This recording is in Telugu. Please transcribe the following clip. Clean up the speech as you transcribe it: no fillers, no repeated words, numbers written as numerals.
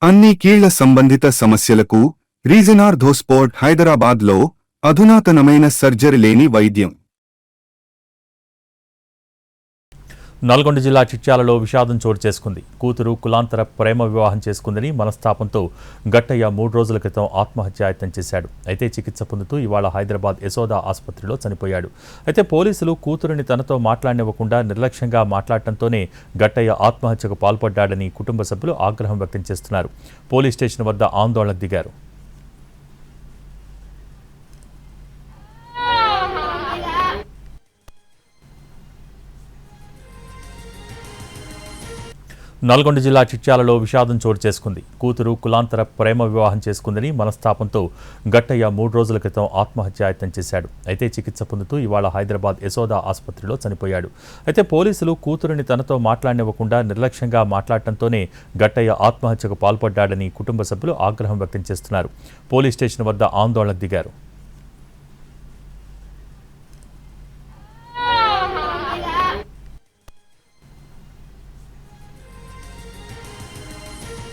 అన్ని కీళ్ల సంబంధిత సమస్యలకు రీజన్ ఆర్థోస్పోర్ట్ హైదరాబాద్లో అధునాతనమైన సర్జరీ లేని వైద్యం. నల్గొండ జిల్లా చిట్యాలలో విషాదం చోటు చేసుకుంది. కూతురు కులాంతర ప్రేమ వివాహం చేసుకుందని మనస్తాపంతో గట్టయ్య 3 రోజుల క్రితం ఆత్మహత్యాయత్నం చేశాడు. అయితే చికిత్స పొందుతూ ఇవాళ హైదరాబాద్ యశోద ఆసుపత్రిలో చనిపోయాడు. అయితే పోలీసులు కూతురుని తనతో మాట్లాడనివ్వకుండా నిర్లక్ష్యంగా మాట్లాడటంతోనే గట్టయ్య ఆత్మహత్యకు పాల్పడ్డాడని కుటుంబ సభ్యులు ఆగ్రహం వ్యక్తం చేస్తున్నారు. పోలీస్ స్టేషన్ వద్ద ఆందోళనకు దిగారు. నల్గొండ జిల్లా చిట్యాలలో విషాదం చోటు చేసుకుంది. కూతురు కులాంతర ప్రేమ వివాహం చేసుకుందని మనస్తాపంతో గట్టయ్య 3 రోజుల క్రితం ఆత్మహత్యాయత్నం చేశాడు. అయితే చికిత్స పొందుతూ ఇవాళ హైదరాబాద్ యశోద ఆసుపత్రిలో చనిపోయాడు. అయితే పోలీసులు కూతురుని తనతో మాట్లాడనివ్వకుండా నిర్లక్ష్యంగా మాట్లాడటంతోనే గట్టయ్య ఆత్మహత్యకు పాల్పడ్డాడని కుటుంబ సభ్యులు ఆగ్రహం వ్యక్తం చేస్తున్నారు. పోలీస్ స్టేషన్ వద్ద ఆందోళనకు దిగారు.